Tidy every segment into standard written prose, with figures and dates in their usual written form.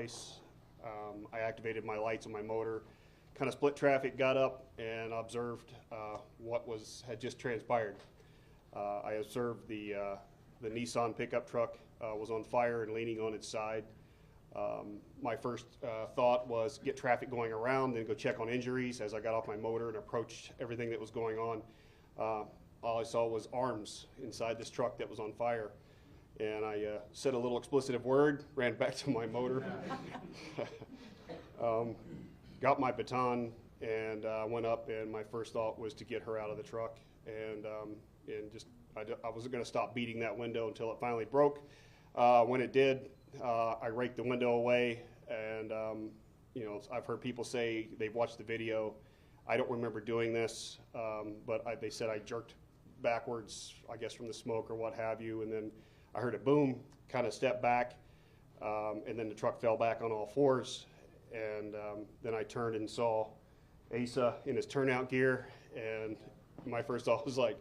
place. I activated my lights on my motor, kind of split traffic, got up, and observed what had just transpired. I observed the Nissan pickup truck was on fire and leaning on its side. My first thought was get traffic going around, then go check on injuries. As I got off my motor and approached everything that was going on, all I saw was arms inside this truck that was on fire. And I said a little explicitive word, ran back to my motor, got my baton, and went up, and my first thought was to get her out of the truck. And I wasn't going to stop beating that window until it finally broke. When it did, I raked the window away, and I've heard people say they've watched the video. I don't remember doing this, but they said I jerked backwards, I guess from the smoke or what have you, and then I heard a boom, kind of stepped back, and then the truck fell back on all fours, and then I turned and saw Asa in his turnout gear, and my first thought was like,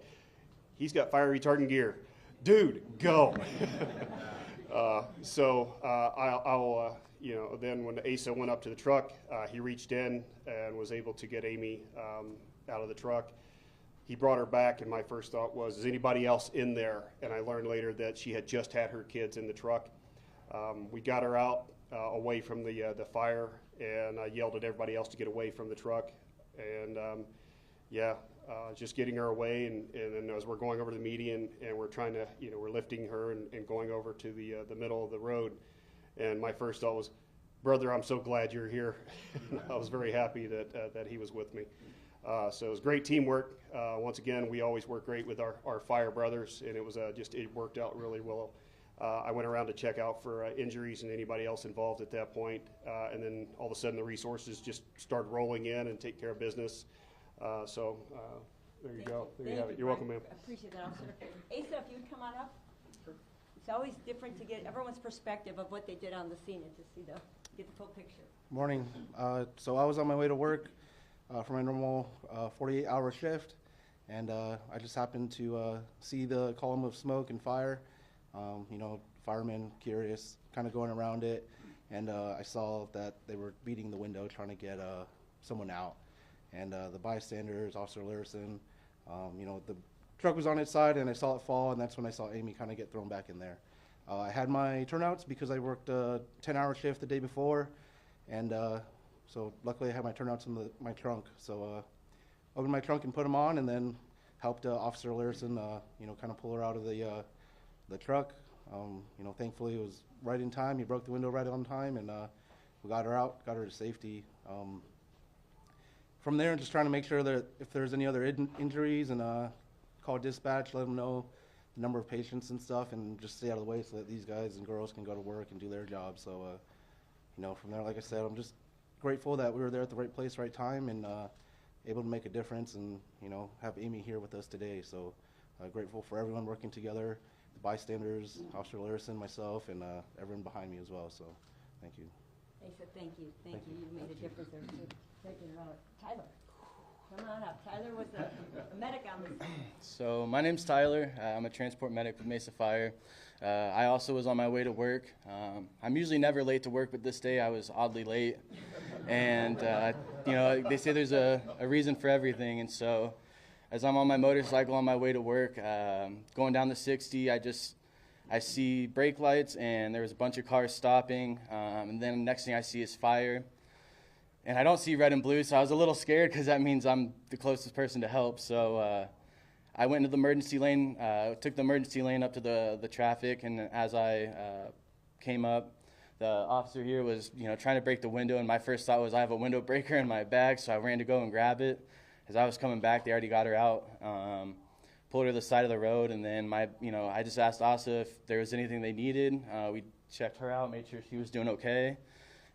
he's got fire retardant gear. Dude, go. Then when Asa went up to the truck, he reached in and was able to get Amy out of the truck. He brought her back, and my first thought was, is anybody else in there? And I learned later that she had just had her kids in the truck. We got her out away from the fire, and I yelled at everybody else to get away from the truck. And just getting her away, and then as we're going over the median, and we're trying to, we're lifting her and going over to the middle of the road. And my first thought was, brother, I'm so glad you're here. I was very happy that he was with me. So it was great teamwork. Once again, we always work great with our fire brothers, and it worked out really well. I went around to check out for injuries and anybody else involved at that point, and then all of a sudden the resources just started rolling in and take care of business. There you go. There you have it. You're welcome, ma'am. I appreciate that, officer. Asa, if you'd come on up. Sure. It's always different to get everyone's perspective of what they did on the scene and to get the full picture. Morning. So I was on my way to work for my normal 48-hour shift, and I just happened to see the column of smoke and fire. Firemen curious, kind of going around it, and I saw that they were beating the window trying to get someone out. And the bystanders, Officer Larson, the truck was on its side, and I saw it fall, and that's when I saw Amy kind of get thrown back in there. I had my turnouts because I worked a 10-hour shift the day before, and so luckily I had my turnouts in my trunk. So opened my trunk and put them on, and then helped Officer Larson, kind of pull her out of the truck. Thankfully it was right in time. He broke the window right on time, and we got her out, got her to safety. From there, just trying to make sure that if there's any other injuries, and call dispatch, let them know the number of patients and stuff, and just stay out of the way so that these guys and girls can go to work and do their job. So, from there, like I said, I'm just grateful that we were there at the right place, right time, and able to make a difference, and have Amy here with us today. So, grateful for everyone working together, the bystanders, Officer Larson, myself, and everyone behind me as well. So, thank you. Asa, thank you. Thank you. You made a difference there too. Tyler, come on up. Tyler was a medic on this. So my name's Tyler. I'm a transport medic with Mesa Fire. I also was on my way to work. I'm usually never late to work, but this day I was oddly late. And, they say there's a reason for everything. And so as I'm on my motorcycle on my way to work, going down the 60, I see brake lights, and there was a bunch of cars stopping. And then the next thing I see is fire. And I don't see red and blue, so I was a little scared because that means I'm the closest person to help. So I went into the emergency lane, took the emergency lane up to the traffic, and as I came up, the officer here was trying to break the window, and my first thought was I have a window breaker in my bag, so I ran to go and grab it. As I was coming back, they already got her out, pulled her to the side of the road, and then I just asked Asa if there was anything they needed. We checked her out, made sure she was doing okay,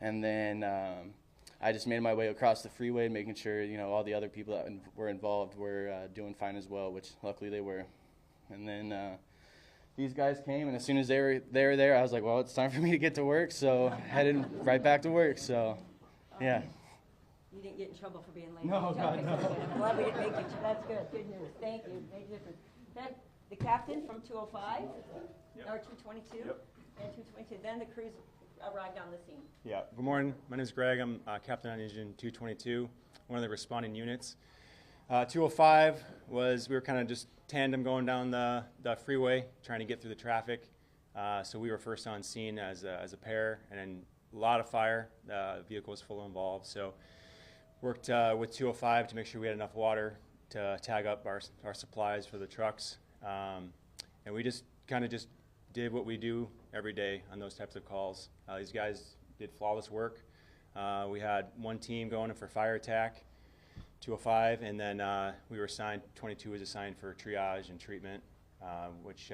and then I just made my way across the freeway, making sure all the other people that were involved were doing fine as well, which luckily they were. And then these guys came, and as soon as they were there, I was like, well, it's time for me to get to work, so headed right back to work. So, yeah. You didn't get in trouble for being late. No, God, no. I'm glad we didn't make you. That's good. Good news. Thank you. Made a difference. Then the captain from 205, or 222, Yep. and 222. Then the crews arrived on the scene. Yeah, good morning. My name is Greg. I'm Captain on Engine 222, one of the responding units. 205 was, we were kind of just tandem going down the freeway, trying to get through the traffic. So we were first on scene as a pair, and then a lot of fire. The vehicle was full involved. So worked with 205 to make sure we had enough water to tag up our supplies for the trucks. And we just kind of just did what we do every day on those types of calls. These guys did flawless work. We had one team going in for fire attack, 205, and then we were assigned, 22 was assigned for triage and treatment, which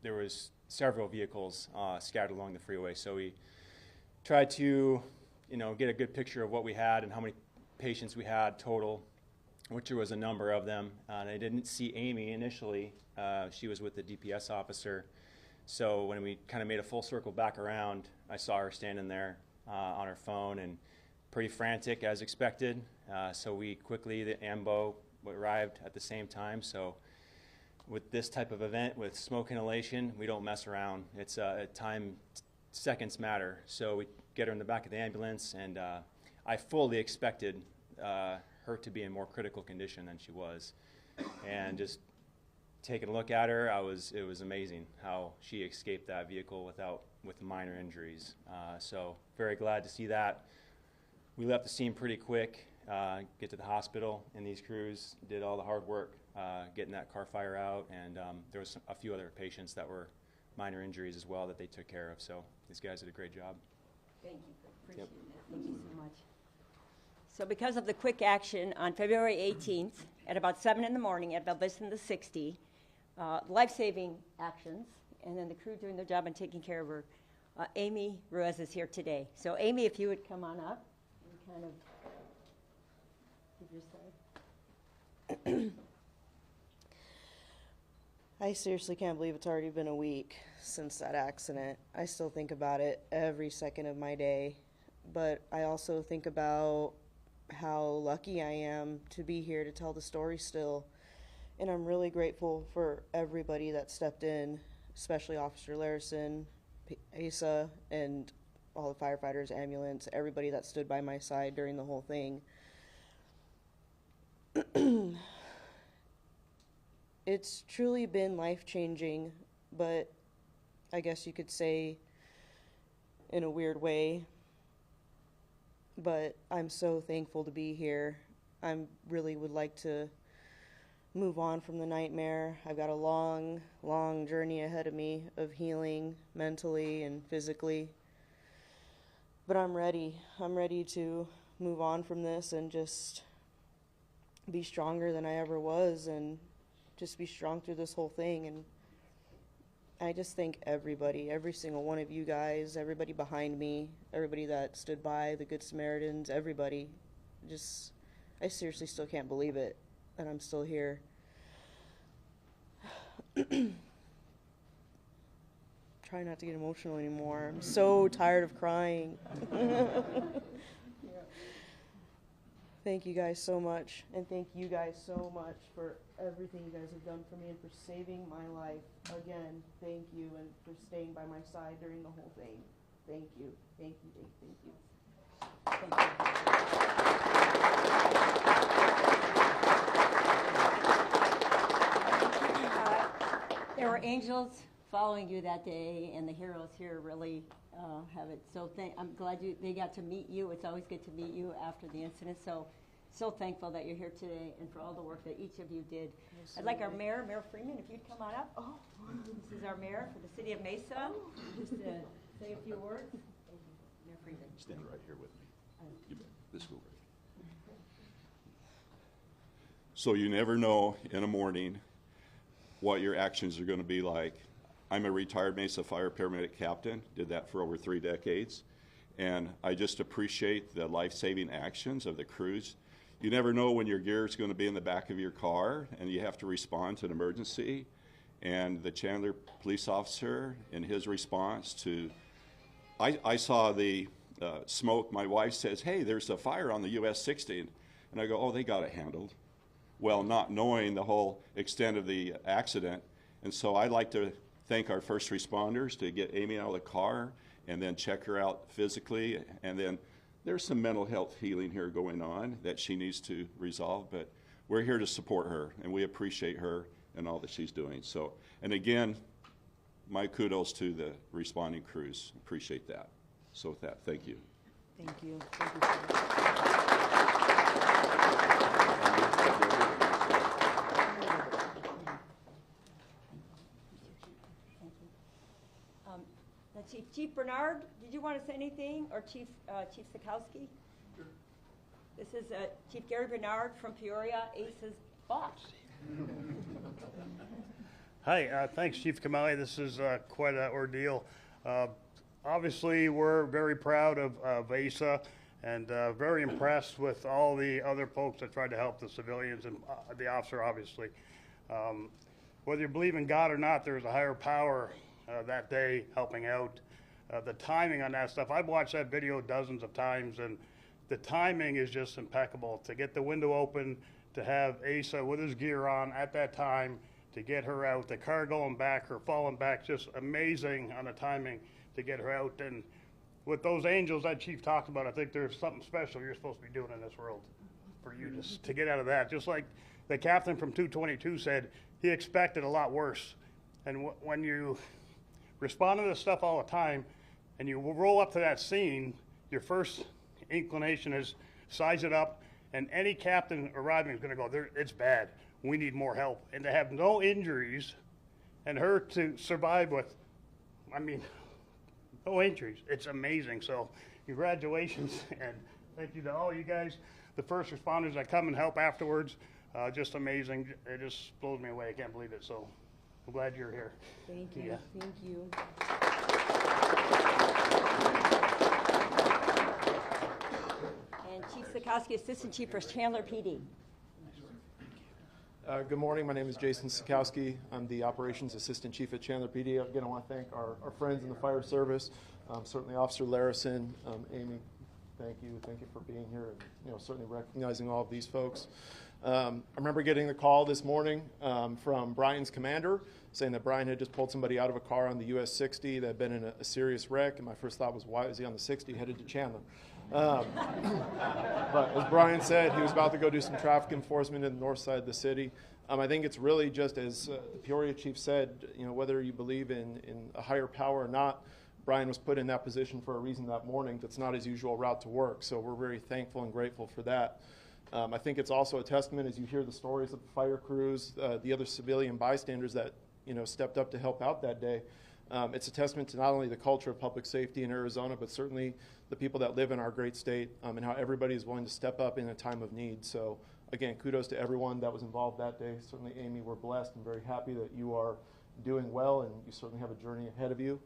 there was several vehicles scattered along the freeway. So we tried to, get a good picture of what we had and how many patients we had total, which there was a number of them. And I didn't see Amy initially. She was with the DPS officer. So when we kind of made a full circle back around, I saw her standing there on her phone and pretty frantic as expected. So we quickly, the AMBO arrived at the same time. So with this type of event, with smoke inhalation, we don't mess around. It's time, seconds matter. So we get her in the back of the ambulance, and I fully expected her to be in more critical condition than she was. And just taking a look at her, it was amazing how she escaped that vehicle with minor injuries. So very glad to see that. We left the scene pretty quick, get to the hospital, and these crews did all the hard work getting that car fire out, and there was a few other patients that were minor injuries as well that they took care of. So these guys did a great job. Thank you. Appreciate that. Thank you so much. So because of the quick action on February 18th at about 7 in the morning at Valvista the 60, life-saving actions, and then the crew doing their job and taking care of her, Amy Ruiz is here today. So Amy, if you would come on up and kind of give your side. I seriously can't believe it's already been a week since that accident. I still think about it every second of my day, but I also think about how lucky I am to be here to tell the story still. And I'm really grateful for everybody that stepped in, especially Officer Larison, Asa, and all the firefighters, ambulance, everybody that stood by my side during the whole thing. It's truly been life-changing, but I guess you could say in a weird way. But I'm so thankful to be here. I really would like to move on from the nightmare. I've got a long, long journey ahead of me of healing mentally and physically. But I'm ready. I'm ready to move on from this and just be stronger than I ever was and just be strong through this whole thing. And I just thank everybody, every single one of you guys, everybody behind me, everybody that stood by, the Good Samaritans, everybody. I seriously still can't believe it, that I'm still here. Try not to get emotional anymore. I'm so tired of crying. Thank you guys so much, and thank you guys so much for everything you guys have done for me and for saving my life. Again, thank you, and for staying by my side during the whole thing. Thank you, thank you, thank you. There were angels following you that day, and the heroes here really have it. So I'm glad they got to meet you. It's always good to meet you after the incident. So thankful that you're here today and for all the work that each of you did. Absolutely. I'd like our mayor, Mayor Freeman, if you'd come on up. Oh. This is our mayor for the city of Mesa. Just to say a few words. Mayor Freeman. Stand right here with me. You bet. This will right. So you never know in a morning what your actions are going to be like. I'm a retired Mesa Fire Paramedic captain, did that for over 3 decades, and I just appreciate the life-saving actions of the crews. You never know when your gear is going to be in the back of your car and you have to respond to an emergency, and the Chandler police officer in his response to, I saw the smoke. My wife says, hey, there's a fire on the US 60, and I go, oh, they got it handled. Well, not knowing the whole extent of the accident. And so I'd like to thank our first responders to get Amy out of the car and then check her out physically. And then there's some mental health healing here going on that she needs to resolve, but we're here to support her, and we appreciate her and all that she's doing. So, and again, my kudos to the responding crews. Appreciate that. So with that, thank you. Thank you. Thank you. Now, Chief Bernard, did you want to say anything, or Chief Sikowski? Sure. This is Chief Gary Bernard from Peoria, ACE's boss. Hi, thanks, Chief Kamali. This is quite an ordeal. Obviously, we're very proud of ASA and very impressed with all the other folks that tried to help the civilians and the officer, obviously. Whether you believe in God or not, there's a higher power that day helping out. The timing on that stuff, I've watched that video dozens of times, and the timing is just impeccable. To get the window open, to have Asa with his gear on at that time, to get her out, the car going back, her falling back, just amazing on the timing to get her out. And with those angels that Chief talked about, I think there's something special you're supposed to be doing in this world for you just to get out of that. Just like the captain from 222 said, he expected a lot worse. And when you respond to this stuff all the time and you roll up to that scene, your first inclination is size it up, and any captain arriving is going to go, it's bad. We need more help. And to have no injuries and her to survive with, I mean, no injuries, it's amazing. So congratulations, and thank you to all you guys, the first responders that come and help afterwards. Just amazing. It just blows me away. I can't believe it. So I'm glad you're here. Thank you. Yeah. Thank you. And Chief Sikowski, Assistant Chief for Chandler PD. Good morning. My name is Jason Sikowski. I'm the Operations Assistant Chief at Chandler PD. Again, I want to thank our friends in the fire service, certainly Officer Larison, Amy. Thank you. Thank you for being here and certainly recognizing all of these folks. I remember getting the call this morning from Brian's commander saying that Brian had just pulled somebody out of a car on the US 60 that had been in a serious wreck, and my first thought was, why is he on the 60 headed to Chandler? But as Brian said, he was about to go do some traffic enforcement in the north side of the city. I think it's really just as the Peoria chief said, whether you believe in a higher power or not, Brian was put in that position for a reason that morning. That's not his usual route to work, so we're very thankful and grateful for that. I think it's also a testament as you hear the stories of the fire crews, the other civilian bystanders that stepped up to help out that day. It's a testament to not only the culture of public safety in Arizona, but certainly the people that live in our great state, and how everybody is willing to step up in a time of need. So again, kudos to everyone that was involved that day. Certainly, Amy, we're blessed and very happy that you are doing well, and you certainly have a journey ahead of you.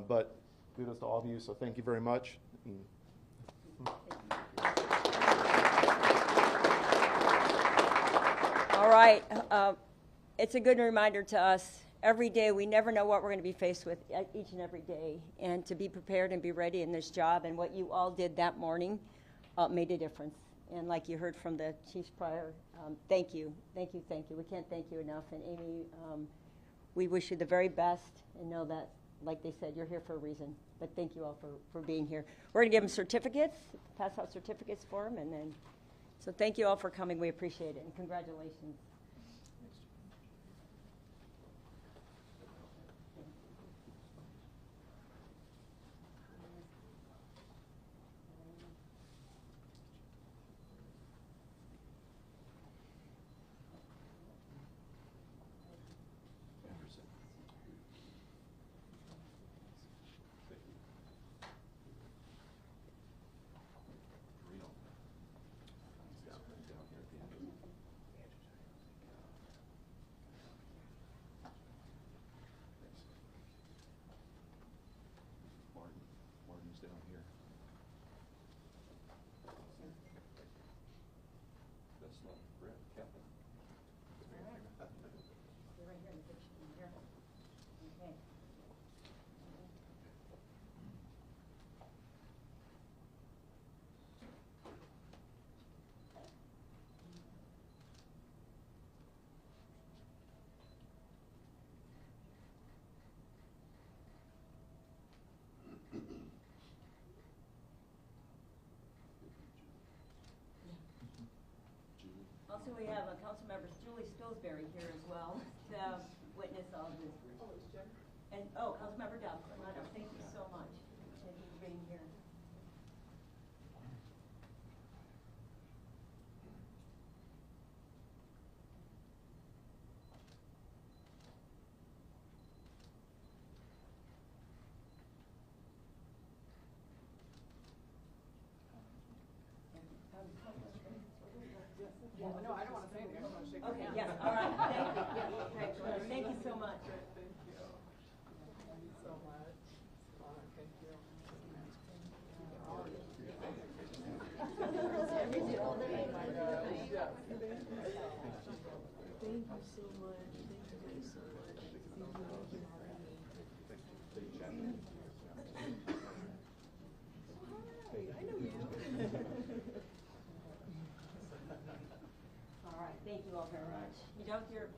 But kudos to all of you, so thank you very much. All right. It's a good reminder to us. Every day, we never know what we're going to be faced with each and every day. And to be prepared and be ready in this job, and what you all did that morning made a difference. And like you heard from the chiefs prior, thank you. Thank you, thank you. We can't thank you enough. And Amy, we wish you the very best, and know that, like they said, you're here for a reason. But thank you all for being here. We're going to give them certificates, pass out certificates for them, and then, so thank you all for coming. We appreciate it, and congratulations. Martin's down here. That's not Brett, Captain. You're right here in the picture. Here. Okay. so much. Thank you guys so much. Hi, I know you. All right, thank you all very much. You don't hear